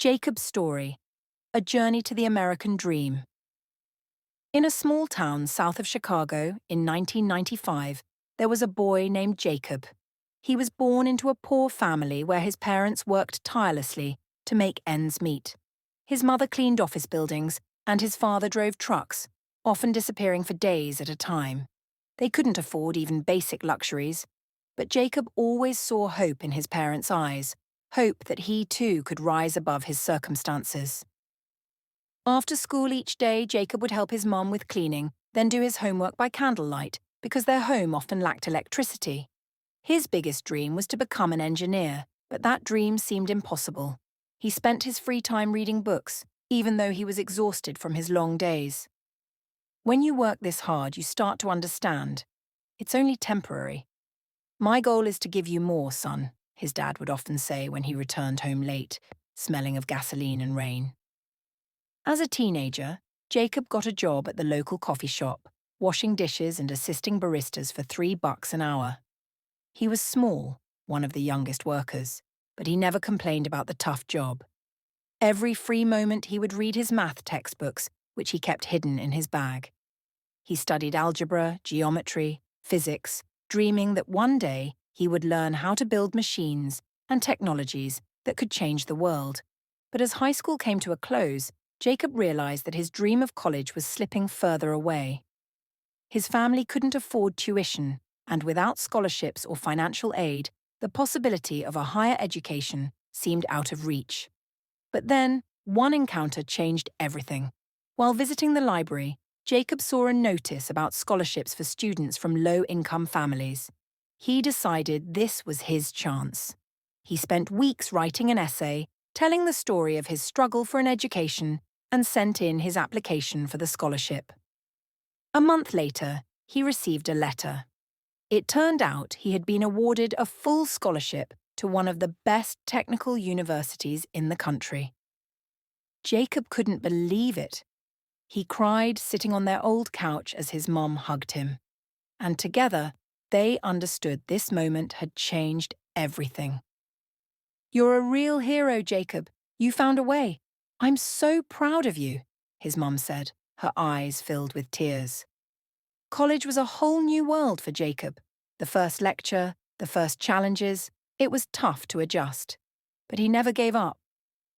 Jacob's story, a journey to the American dream. In a small town south of Chicago in 1995, there was a boy named Jacob. He was born into a poor family where his parents worked tirelessly to make ends meet. His mother cleaned office buildings and his father drove trucks, often disappearing for days at a time. They couldn't afford even basic luxuries, but Jacob always saw hope in his parents' eyes, hope that he too could rise above his circumstances. After school each day, Jacob would help his mom with cleaning, then do his homework by candlelight, because their home often lacked electricity. His biggest dream was to become an engineer, but that dream seemed impossible. He spent his free time reading books, even though he was exhausted from his long days. When you work this hard, you start to understand. It's only temporary. My goal is to give you more, son, his dad would often say when he returned home late, smelling of gasoline and rain. As a teenager, Jacob got a job at the local coffee shop, washing dishes and assisting baristas for $3 an hour. He was small, one of the youngest workers, but he never complained about the tough job. Every free moment he would read his math textbooks, which he kept hidden in his bag. He studied algebra, geometry, physics, dreaming that one day he would learn how to build machines and technologies that could change the world. But as high school came to a close, Jacob realized that his dream of college was slipping further away. His family couldn't afford tuition, and without scholarships or financial aid, the possibility of a higher education seemed out of reach. But then, one encounter changed everything. While visiting the library, Jacob saw a notice about scholarships for students from low-income families. He decided this was his chance. He spent weeks writing an essay, telling the story of his struggle for an education, and sent in his application for the scholarship. A month later, he received a letter. It turned out he had been awarded a full scholarship to one of the best technical universities in the country. Jacob couldn't believe it. He cried sitting on their old couch as his mom hugged him. And together, they understood this moment had changed everything. "You're a real hero, Jacob. You found a way. I'm so proud of you," his mum said, her eyes filled with tears. College was a whole new world for Jacob. The first lecture, the first challenges, it was tough to adjust. But he never gave up.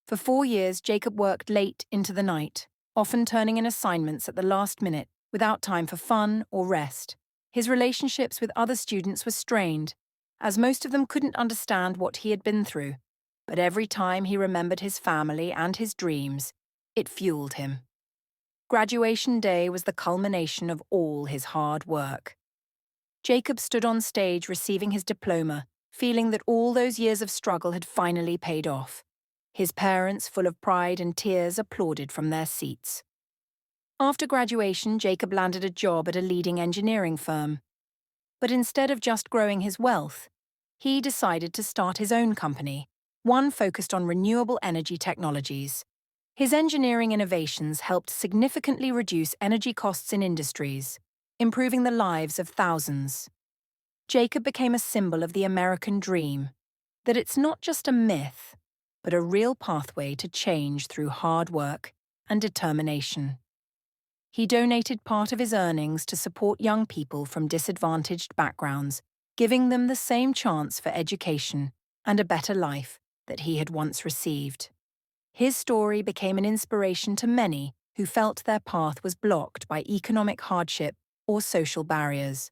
For 4 years, Jacob worked late into the night, often turning in assignments at the last minute without time for fun or rest. His relationships with other students were strained, as most of them couldn't understand what he had been through. But every time he remembered his family and his dreams, it fueled him. Graduation day was the culmination of all his hard work. Jacob stood on stage receiving his diploma, feeling that all those years of struggle had finally paid off. His parents, full of pride and tears, applauded from their seats. After graduation, Jacob landed a job at a leading engineering firm. But instead of just growing his wealth, he decided to start his own company, one focused on renewable energy technologies. His engineering innovations helped significantly reduce energy costs in industries, improving the lives of thousands. Jacob became a symbol of the American dream, that it's not just a myth, but a real pathway to change through hard work and determination. He donated part of his earnings to support young people from disadvantaged backgrounds, giving them the same chance for education and a better life that he had once received. His story became an inspiration to many who felt their path was blocked by economic hardship or social barriers.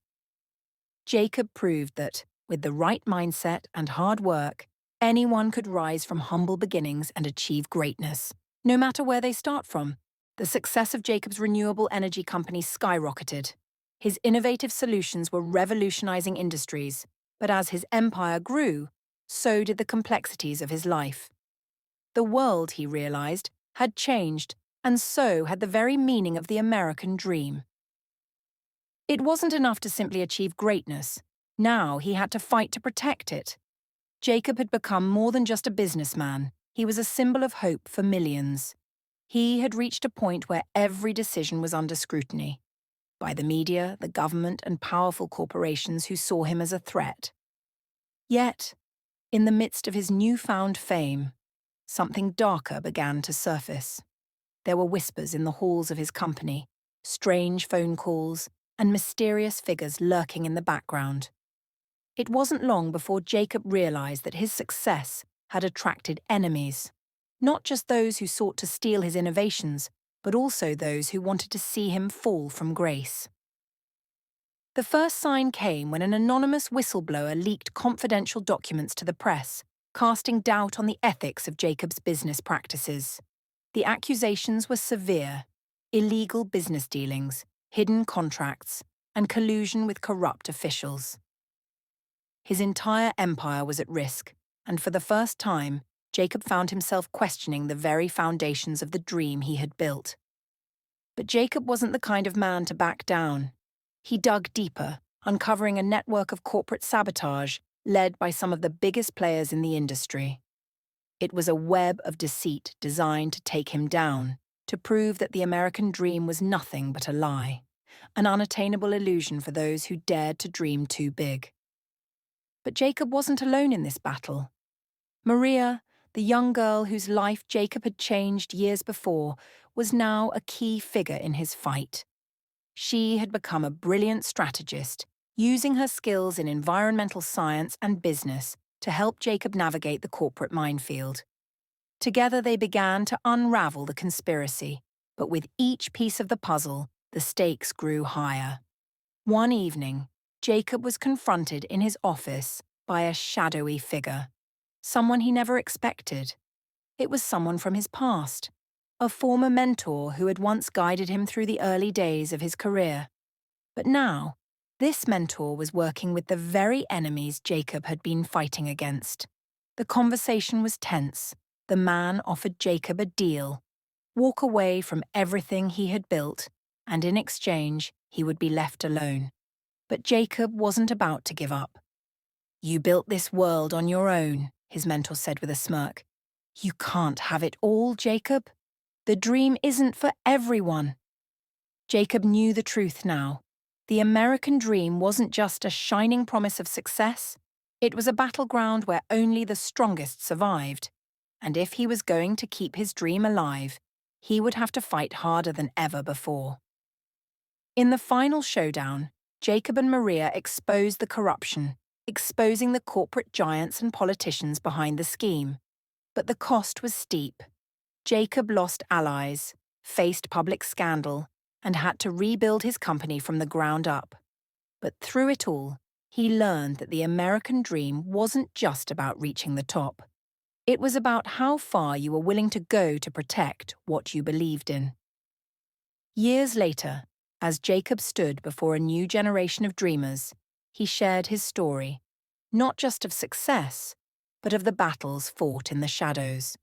Jacob proved that, with the right mindset and hard work, anyone could rise from humble beginnings and achieve greatness, no matter where they start from. The success of Jacob's renewable energy company skyrocketed. His innovative solutions were revolutionizing industries, but as his empire grew, so did the complexities of his life. The world, he realized, had changed, and so had the very meaning of the American dream. It wasn't enough to simply achieve greatness. Now he had to fight to protect it. Jacob had become more than just a businessman. He was a symbol of hope for millions. He had reached a point where every decision was under scrutiny by the media, the government, and powerful corporations who saw him as a threat. Yet, in the midst of his newfound fame, something darker began to surface. There were whispers in the halls of his company, strange phone calls, and mysterious figures lurking in the background. It wasn't long before Jacob realized that his success had attracted enemies, not just those who sought to steal his innovations, but also those who wanted to see him fall from grace. The first sign came when an anonymous whistleblower leaked confidential documents to the press, casting doubt on the ethics of Jacob's business practices. The accusations were severe: illegal business dealings, hidden contracts, and collusion with corrupt officials. His entire empire was at risk, and for the first time, Jacob found himself questioning the very foundations of the dream he had built. But Jacob wasn't the kind of man to back down. He dug deeper, uncovering a network of corporate sabotage led by some of the biggest players in the industry. It was a web of deceit designed to take him down, to prove that the American dream was nothing but a lie, an unattainable illusion for those who dared to dream too big. But Jacob wasn't alone in this battle. Maria, the young girl whose life Jacob had changed years before, was now a key figure in his fight. She had become a brilliant strategist, using her skills in environmental science and business to help Jacob navigate the corporate minefield. Together they began to unravel the conspiracy, but with each piece of the puzzle, the stakes grew higher. One evening, Jacob was confronted in his office by a shadowy figure, someone he never expected. It was someone from his past, a former mentor who had once guided him through the early days of his career. But now, this mentor was working with the very enemies Jacob had been fighting against. The conversation was tense. The man offered Jacob a deal: walk away from everything he had built, and in exchange, he would be left alone. But Jacob wasn't about to give up. "You built this world on your own," his mentor said with a smirk. "You can't have it all, Jacob. The dream isn't for everyone." Jacob knew the truth now. The American dream wasn't just a shining promise of success. It was a battleground where only the strongest survived. And if he was going to keep his dream alive, he would have to fight harder than ever before. In the final showdown, Jacob and Maria exposed the corruption, exposing the corporate giants and politicians behind the scheme. But the cost was steep. Jacob lost allies, faced public scandal, and had to rebuild his company from the ground up. But through it all, he learned that the American dream wasn't just about reaching the top. It was about how far you were willing to go to protect what you believed in. Years later, as Jacob stood before a new generation of dreamers, he shared his story, not just of success, but of the battles fought in the shadows.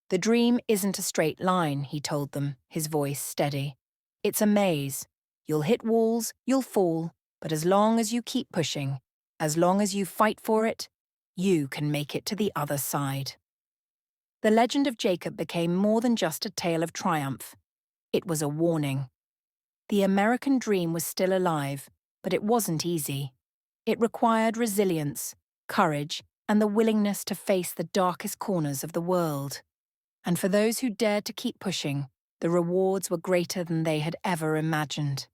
"The dream isn't a straight line," he told them, his voice steady. "It's a maze. You'll hit walls, you'll fall, but as long as you keep pushing, as long as you fight for it, you can make it to the other side." The legend of Jacob became more than just a tale of triumph. It was a warning. The American dream was still alive, but it wasn't easy. It required resilience, courage, and the willingness to face the darkest corners of the world. And for those who dared to keep pushing, the rewards were greater than they had ever imagined.